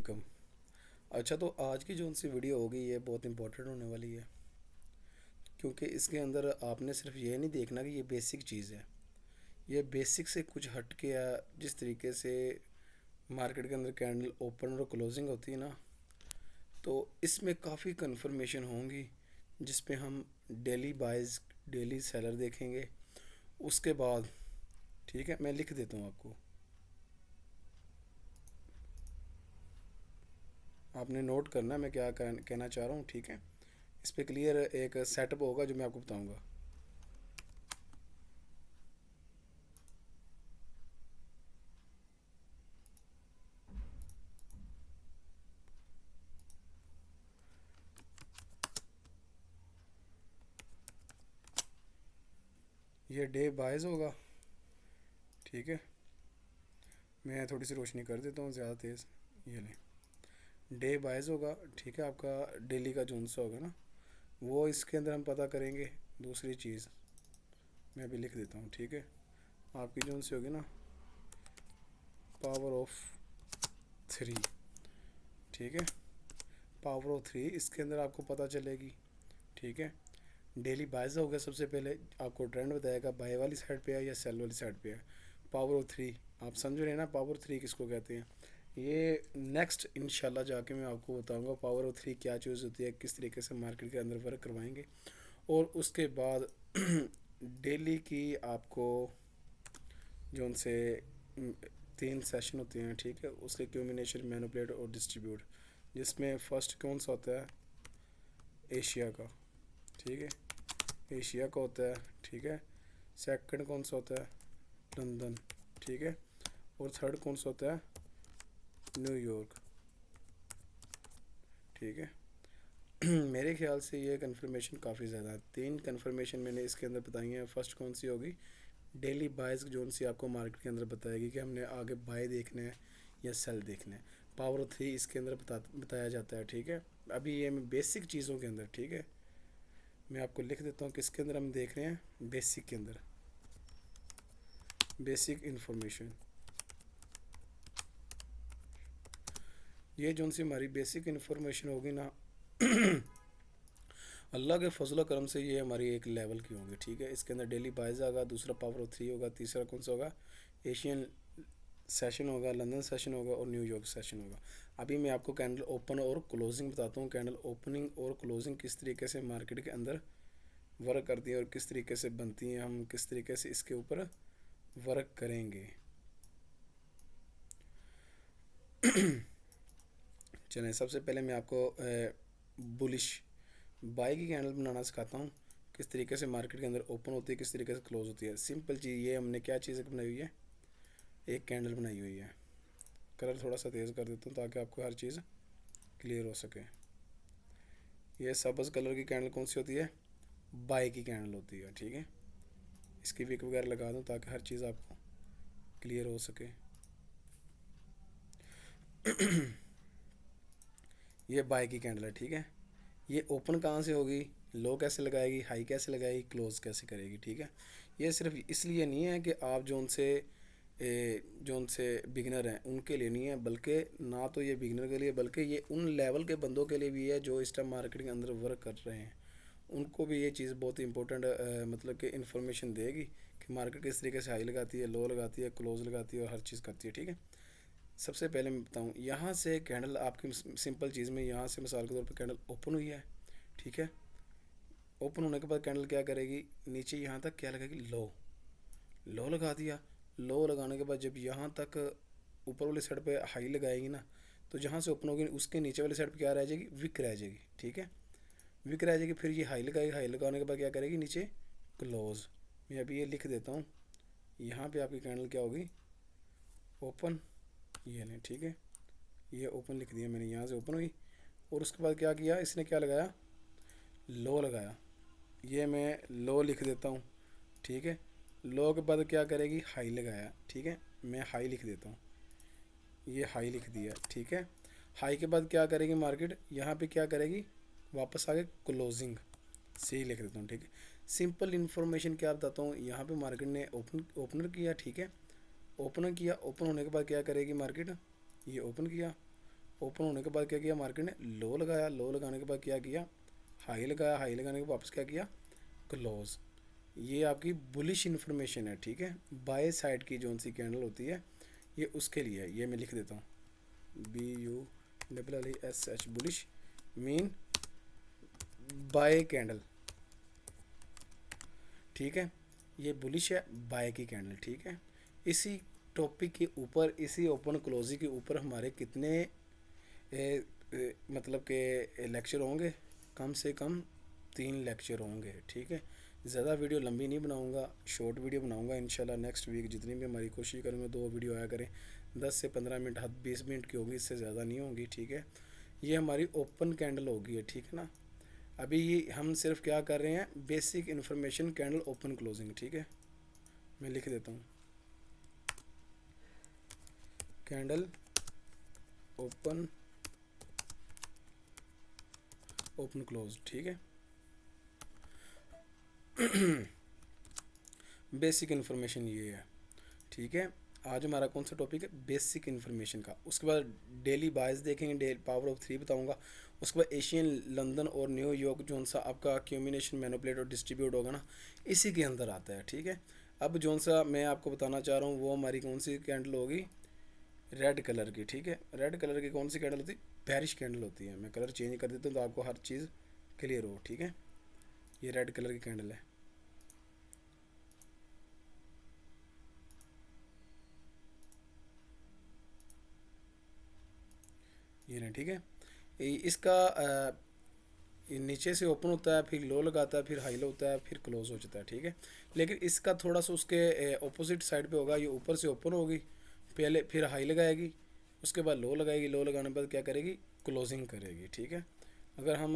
वालेकुम। अच्छा, तो आज की जो सी वीडियो होगी ये बहुत इंपॉर्टेंट होने वाली है, क्योंकि इसके अंदर आपने सिर्फ ये नहीं देखना कि ये बेसिक चीज़ है। ये बेसिक से कुछ हट के जिस तरीके से मार्केट के अंदर कैंडल ओपन और क्लोजिंग होती है ना, तो इसमें काफ़ी कन्फर्मेशन होंगी, जिस पे हम डेली बाइज डेली सेलर देखेंगे। उसके बाद ठीक है, मैं लिख देता हूँ आपको, आपने नोट करना है मैं क्या कहना चाह रहा हूँ। ठीक है, इस पे क्लियर एक सेटअप होगा जो मैं आपको बताऊंगा। ये डे बाइज होगा। ठीक है, मैं थोड़ी सी रोशनी कर देता हूँ ज़्यादा तेज़। ये लें, डे बाइज होगा। ठीक है, आपका डेली का जोन सा होगा ना, वो इसके अंदर हम पता करेंगे। दूसरी चीज़ मैं अभी लिख देता हूँ। ठीक है, आपकी जोन सी होगी ना, पावर ऑफ 3। ठीक है, पावर ऑफ 3 इसके अंदर आपको पता चलेगी। ठीक है, डेली बाइज हो गया। सबसे पहले आपको ट्रेंड बताएगा बाय वाली साइड पे है या सेल वाली साइड पे है। पावर ऑफ 3 आप समझ रहे हैं ना, पावर 3 किसको कहते हैं। ये नेक्स्ट इंशाल्लाह जाके मैं आपको बताऊंगा पावर ऑफ 3 क्या चीज़ होती है, किस तरीके से मार्केट के अंदर वर्क करवाएंगे। और उसके बाद डेली की आपको जो उनसे 3 सेशन होते हैं। ठीक है, उसके क्यूमिनेशन, मैनिपुलेट और डिस्ट्रीब्यूट, जिसमें फर्स्ट कौन सा होता है, एशिया का। ठीक है, एशिया का होता है। ठीक है, सेकंड कौन सा होता है, लंदन। ठीक है, और थर्ड कौन सा होता है, न्यूयॉर्क। ठीक है, मेरे ख्याल से ये कन्फर्मेशन काफ़ी ज़्यादा है। 3 कन्फर्मेशन मैंने इसके अंदर बताई हैं। फर्स्ट कौन सी होगी, डेली बाइज जोन सी आपको मार्केट के अंदर बताएगी कि हमने आगे बाय देखना है या सेल देखना है। पावर 3 इसके अंदर बताया जाता है। ठीक है, अभी ये मैं बेसिक चीज़ों के अंदर, ठीक है, मैं आपको लिख देता हूँ किसके अंदर हम देख रहे हैं, बेसिक के अंदर, बेसिक इंफॉर्मेशन। ये जो सी हमारी बेसिक इंफॉर्मेशन होगी ना, अल्लाह के फजल करम से ये हमारी एक लेवल की होगी। ठीक है, इसके अंदर डेली बाइज होगा, दूसरा पावर ऑफ 3 होगा, तीसरा कौन सा होगा, एशियन सेशन होगा, लंदन सेशन होगा और न्यूयॉर्क सेशन होगा। अभी मैं आपको कैंडल ओपन और क्लोजिंग बताता हूँ। कैंडल ओपनिंग और क्लोजिंग किस तरीके से मार्केट के अंदर वर्क करती है और किस तरीके से बनती हैं, हम किस तरीके से इसके ऊपर वर्क करेंगे। चलें, सबसे पहले मैं आपको बुलिश बाई की कैंडल बनाना सिखाता हूँ, किस तरीके से मार्केट के अंदर ओपन होती है, किस तरीके से क्लोज होती है। सिंपल चीज़ ये, हमने क्या चीज़ बनाई हुई है, एक कैंडल बनाई हुई है। कलर थोड़ा सा तेज़ कर देता हूँ ताकि आपको हर चीज़ क्लियर हो सके। ये सब्ज़ कलर की कैंडल कौन सी होती है, बाई की कैंडल होती है। ठीक है, इसकी विक वगैरह लगा दूँ ताकि हर चीज़ आपको क्लियर हो सके। ये बाय की कैंडल है। ठीक है, ये ओपन कहाँ से होगी, लो कैसे लगाएगी, हाई कैसे लगाएगी, क्लोज कैसे करेगी। ठीक है, ये सिर्फ इसलिए नहीं है कि आप जो उनसे बिगनर हैं उनके लिए नहीं है, बल्कि ना तो ये बिगनर के लिए, बल्कि ये उन लेवल के बंदों के लिए भी है जो इस टाइम मार्केट के अंदर वर्क कर रहे हैं। उनको भी ये चीज़ बहुत इंपॉर्टेंट मतलब कि इन्फॉर्मेशन देगी कि मार्केट किस तरीके से हाई लगाती है, लो लगाती है, क्लोज लगाती है और हर चीज़ करती है। ठीक है, सबसे पहले मैं बताऊँ, यहाँ से कैंडल आपकी सिंपल चीज़ में, यहाँ से मिसाल के तौर पर कैंडल ओपन हुई है। ठीक है, ओपन होने के बाद कैंडल क्या करेगी, नीचे यहाँ तक क्या लगेगी, लो। लो लगा दिया। लो लगाने के बाद जब यहाँ तक ऊपर वाली साइड पे हाई लगाएगी ना, तो जहाँ से ओपन होगी उसके नीचे वाली साइड पे क्या रह जाएगी, विक रह जाएगी। ठीक है, विक रह जाएगी। फिर ये हाई लगाएगी, हाई लगाने के बाद क्या करेगी, नीचे क्लोज। मैं अभी ये लिख देता हूँ, यहाँ पे आपकी कैंडल क्या होगी, ओपन। ये नहीं, ठीक है, ये ओपन लिख दिया मैंने, यहाँ से ओपन हुई। और उसके बाद क्या किया, इसने क्या लगाया, लो लगाया। ये मैं लो लिख देता हूँ। ठीक है, लो के बाद क्या करेगी, हाई लगाया। ठीक है, मैं हाई लिख देता हूँ, ये हाई लिख दिया। ठीक है, हाई के बाद क्या करेगी मार्केट, यहाँ पे क्या करेगी, वापस आगे क्लोजिंग, सी लिख देता हूँ। ठीक है, सिंपल इन्फॉर्मेशन क्या बताता हूँ, यहाँ पे मार्केट ने ओपनर किया। ठीक है, ओपन किया, ओपन होने के बाद क्या करेगी मार्केट, ये ओपन किया, ओपन होने के बाद क्या किया मार्केट ने, लो लगाया, लो लगाने के बाद क्या किया, हाई लगाया, हाई लगाने के बाद वापस क्या किया, क्लोज। ये आपकी बुलिश इन्फॉर्मेशन है, ठीक है। बाय साइड की जो सी कैंडल होती है ये उसके लिए है, ये मैं लिख देता हूँ, BULLISH, bullish mean by candle, ठीक है। ये बुलिश है, बाय की कैंडल, ठीक है। इसी टॉपिक के ऊपर, इसी ओपन क्लोजिंग के ऊपर हमारे कितने मतलब के लेक्चर होंगे, कम से कम 3 लेक्चर होंगे, ठीक है। ज़्यादा वीडियो लंबी नहीं बनाऊंगा, शॉर्ट वीडियो बनाऊंगा इंशाल्लाह। नेक्स्ट वीक जितनी भी हमारी कोशिश करेंगे 2 वीडियो आया करें, 10 से 15 मिनट, हद 20 मिनट की होगी, इससे ज़्यादा नहीं होगी, ठीक है। ये हमारी ओपन कैंडल होगी है, ठीक है ना। अभी ये हम सिर्फ क्या कर रहे हैं, basic information candle open closing, ठीक है। मैं लिख देता हूँ, कैंडल ओपन क्लोज, ठीक है। बेसिक इन्फॉर्मेशन ये है, ठीक है। आज हमारा कौन सा टॉपिक है, बेसिक इन्फॉर्मेशन का। उसके बाद डेली बायस देखेंगे, पावर ऑफ 3 बताऊंगा। उसके बाद एशियन, लंदन और न्यूयॉर्क जो सा आपका क्यूमिनेशन, मैनिपुलेट और डिस्ट्रीब्यूट होगा ना, इसी के अंदर आता है, ठीक है। अब जो सा मैं आपको बताना चाह रहा हूँ वो हमारी कौन सी कैंडल होगी, रेड कलर की, ठीक है। रेड कलर की कौन सी कैंडल होती है, बेरिश कैंडल होती है। मैं कलर चेंज कर देता हूँ तो आपको हर चीज़ क्लियर हो, ठीक है। ये रेड कलर की कैंडल है, ये ना, ठीक है। इसका ये नीचे से ओपन होता है, फिर लो लगाता है, फिर हाई लो होता है, फिर क्लोज हो जाता है, ठीक है। लेकिन इसका थोड़ा सा उसके ऑपोजिट साइड पे होगा, ये ऊपर से ओपन होगी पहले, फिर हाई लगाएगी, उसके बाद लो लगाएगी, लो लगाने के बाद क्या करेगी, क्लोजिंग करेगी, ठीक है। अगर हम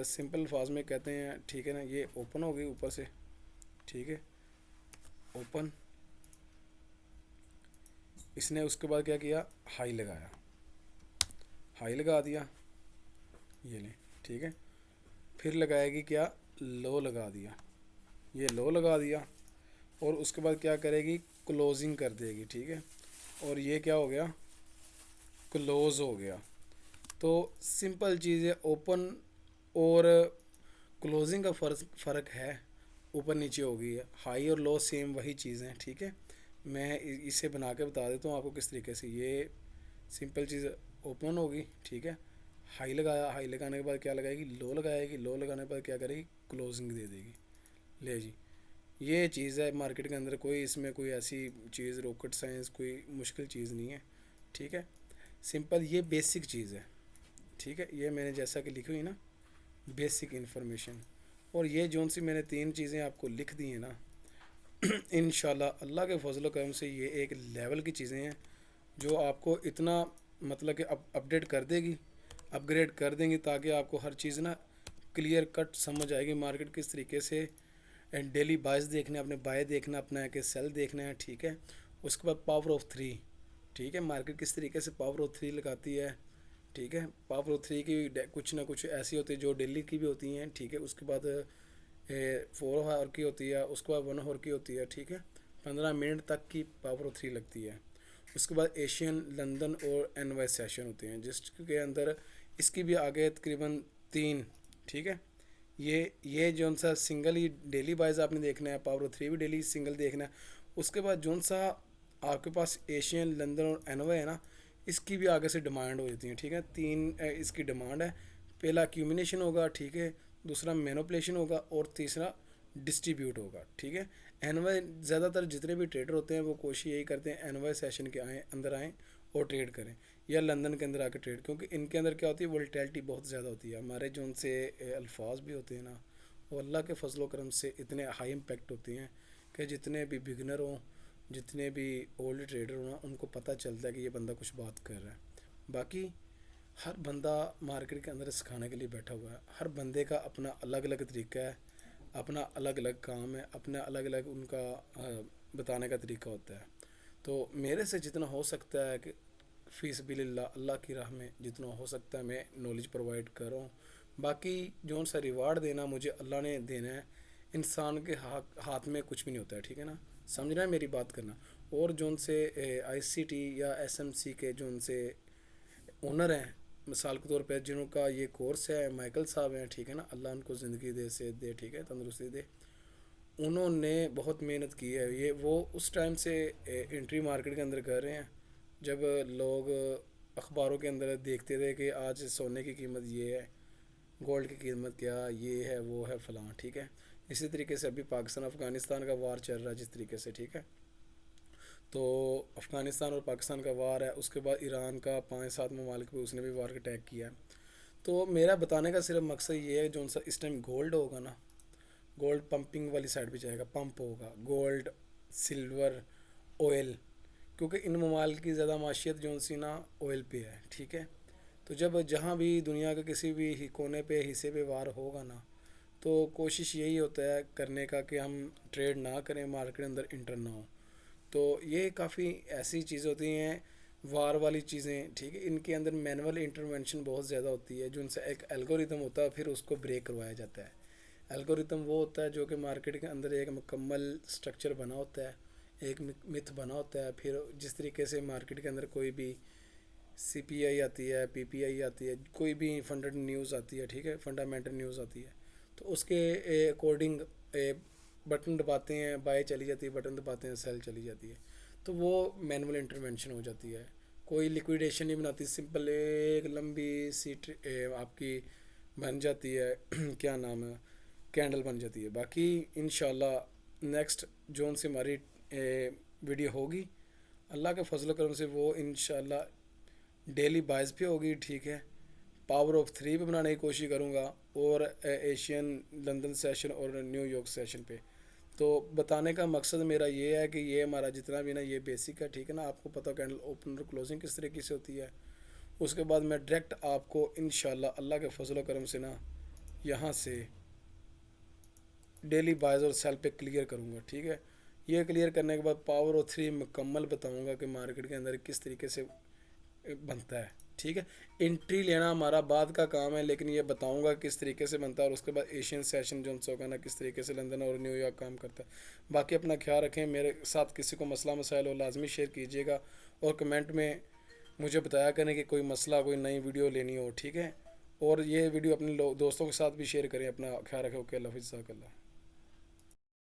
सिंपल अल्फाज में कहते हैं, ठीक है ना, ये ओपन होगी ऊपर से, ठीक है, ओपन, इसने उसके बाद क्या किया, हाई लगाया, हाई लगा दिया, ये लें, ठीक है। फिर लगाएगी क्या, लो लगा दिया, ये लो लगा दिया, और उसके बाद क्या करेगी, क्लोजिंग कर देगी, ठीक है। और ये क्या हो गया, क्लोज हो गया। तो सिंपल चीज़ है, ओपन और क्लोजिंग का फ़र्क है, ऊपर नीचे हो गई है, हाई और लो सेम वही चीज़ हैं, ठीक है। मैं इसे बना के बता देता हूँ आपको किस तरीके से। ये सिंपल चीज़, ओपन होगी, ठीक है, हाई लगाया, हाई लगाने के बाद क्या लगाएगी, लो लगाएगी, लो लगाने के बाद क्या करेगी, क्लोजिंग दे देगी। ले जी, ये चीज़ है मार्केट के अंदर, कोई इसमें कोई ऐसी चीज़ रॉकेट साइंस कोई मुश्किल चीज़ नहीं है, ठीक है। सिंपल ये बेसिक चीज़ है, ठीक है। ये मैंने जैसा कि लिखी हुई ना, बेसिक इन्फॉर्मेशन। और ये जोन सी मैंने 3 चीज़ें आपको लिख दी हैं ना, इंशाल्लाह अल्लाह के फजल करम से ये एक लेवल की चीज़ें हैं जो आपको इतना मतलब कि अपडेट कर देगी, अपग्रेड कर देंगी, ताकि आपको हर चीज़ ना क्लियर कट समझ आएगी, मार्केट किस तरीके से डेली बायस देखना है, अपने बाय देखना अपना है कि सेल देखना है, ठीक है। उसके बाद पावर ऑफ 3, ठीक है, मार्केट किस तरीके से पावर ऑफ 3 लगाती है, ठीक है। पावर ऑफ 3 की कुछ ना कुछ ऐसी होती है जो डेली की भी होती हैं, ठीक है। उसके बाद 4 आवर की होती है, उसके बाद 1 आवर की होती है, ठीक है। 15 मिनट तक की पावर ऑफ 3 लगती है। उसके बाद एशियन, लंदन और NY सेशन होते हैं, जिसके अंदर इसकी भी आगे तकरीबन 3, ठीक है। ये जोन सा सिंगल ही डेली वाइज आपने देखना है, पावर 3 भी डेली सिंगल देखना है। उसके बाद जोन सा आपके पास एशियन, लंदन और NY है ना, इसकी भी आगे से डिमांड हो जाती है, ठीक है। 3 इसकी डिमांड है, पहला एक्यूमिनेशन होगा, ठीक है, दूसरा मैनिपुलेशन होगा और तीसरा डिस्ट्रीब्यूट होगा, ठीक है। NY ज़्यादातर जितने भी ट्रेडर होते हैं वो कोशिश यही करते हैं NY सेशन के अंदर आएँ और ट्रेड करें, या लंदन के अंदर आके ट्रेड, क्योंकि इनके अंदर क्या होती है, वोलेटिलिटी बहुत ज़्यादा होती है। हमारे जो उनसे अल्फाज भी होते हैं ना, वो अल्लाह के फजल करम से इतने हाई इम्पैक्ट होते हैं कि जितने भी बिगनर हों, जितने भी ओल्ड ट्रेडर हों ना, उनको पता चलता है कि ये बंदा कुछ बात कर रहा है। बाकी हर बंदा मार्केट के अंदर सिखाने के लिए बैठा हुआ है, हर बंदे का अपना अलग अलग तरीका है, अपना अलग अलग काम है, अपना अलग अलग उनका बताने का तरीका होता है। तो मेरे से जितना हो सकता है कि फ़ी सबिलिल्लाह, अल्लाह की राह में जितना हो सकता है मैं नॉलेज प्रोवाइड कर रहा हूँ। बाकी जो सा रिवार्ड देना मुझे अल्लाह ने देना है, इंसान के हाथ में कुछ भी नहीं होता है, ठीक है ना, समझ रहा है मेरी बात करना। और जो से ICT या SMC के जो से اونر ہیں مثال کے طور پہ، جنہوں کا یہ کورس ہے، مائیکل صاحب ہیں، ٹھیک ہے نا، اللہ ان کو زندگی دے سے دے، ٹھیک ہے، تندرستی دے. انہوں نے بہت محنت کی ہے. یہ وہ اس ٹائم سے انٹری مارکیٹ کے اندر کر رہے ہیں جب لوگ اخباروں کے اندر دیکھتے تھے کہ آج سونے کی قیمت یہ ہے، گولڈ کی قیمت کیا یہ ہے وہ ہے فلاں، ٹھیک ہے. اسی طریقے سے ابھی پاکستان افغانستان کا وار چل رہا ہے جس طریقے سے، ٹھیک ہے. تو افغانستان اور پاکستان کا وار ہے، اس کے بعد ایران کا 5-7 ممالک پہ اس نے بھی وار اٹیک کیا ہے. تو میرا بتانے کا صرف مقصد یہ ہے، جو سا اس ٹائم گولڈ ہوگا نا، گولڈ پمپنگ والی سائڈ پہ جائے گا، پمپ ہوگا گولڈ، سلور، آئل، کیونکہ ان ممالک کی زیادہ معاشیت جو سی نا آئل پہ ہے، ٹھیک ہے. تو جب جہاں بھی دنیا کے کسی بھی کونے پہ حصے پہ وار ہوگا نا، تو کوشش یہی ہوتا ہے کرنے کا کہ ہم ٹریڈ نہ کریں، مارکیٹ اندر انٹر نہ ہو. تو یہ کافی ایسی چیزیں ہوتی ہیں وار والی چیزیں، ٹھیک ہے، ان کے اندر مینول انٹرونشن بہت زیادہ ہوتی ہے، جو ان سے ایک الگوریتم ہوتا ہے، پھر اس کو بریک کروایا جاتا ہے. الگوریتم وہ ہوتا ہے جو کہ مارکیٹ کے اندر ایک مکمل سٹرکچر بنا ہوتا ہے، ایک متھ بنا ہوتا ہے. پھر جس طریقے سے مارکیٹ کے اندر کوئی بھی سی پی آئی آتی ہے، پی پی آئی آتی ہے، کوئی بھی فنڈڈ نیوز آتی ہے، ٹھیک ہے، فنڈامنٹل نیوز آتی ہے، تو اس کے اکارڈنگ بٹن دباتے ہیں، بائی چلی جاتی ہے، بٹن دباتے ہیں، سیل چلی جاتی ہے. تو وہ مینول انٹرونشن ہو جاتی ہے. کوئی لیکویڈیشن نہیں بناتی، سمپل ایک لمبی سی آپ کی بن جاتی ہے کیا نام ہے، کینڈل بن جاتی ہے. باقی انشاءاللہ نیکسٹ جون سے ہماری ویڈیو ہوگی اللہ کے فضل و کرم سے، وہ انشاءاللہ ڈیلی بائز پہ ہوگی، ٹھیک ہے. پاور آف 3 پہ بنانے کی کوشش کروں گا، اور ایشین لندن سیشن اور نیو یارک سیشن پہ. تو بتانے کا مقصد میرا یہ ہے کہ یہ ہمارا جتنا بھی نا یہ بیسک ہے، ٹھیک ہے نا. آپ کو پتہ کینڈل اوپن اور کلوزنگ کس طریقے سے ہوتی ہے. اس کے بعد میں ڈائریکٹ آپ کو انشاءاللہ اللہ کے فضل و کرم سے نا یہاں سے ڈیلی بائز اور سیل پہ کلیئر کروں گا، ٹھیک ہے. یہ کلیئر کرنے کے بعد پاور آف 3 مکمل بتاؤں گا کہ مارکیٹ کے اندر کس طریقے سے بنتا ہے، ٹھیک ہے. انٹری لینا ہمارا بعد کا کام ہے، لیکن یہ بتاؤں گا کس طریقے سے بنتا ہے. اور اس کے بعد ایشین سیشن جو ہوگا نا کس طریقے سے لندن اور نیو یارک کام کرتا ہے. باقی اپنا خیال رکھیں. میرے ساتھ کسی کو مسئلہ مسائل ہو لازمی شیئر کیجیے گا، اور کمنٹ میں مجھے بتایا کریں کہ کوئی مسئلہ، کوئی نئی ویڈیو لینی ہو، ٹھیک ہے. اور یہ ویڈیو اپنے دوستوں کے ساتھ بھی شیئر کریں. اپنا خیال رکھیں. اوکے، اللہ حافظ، جزاک اللہ.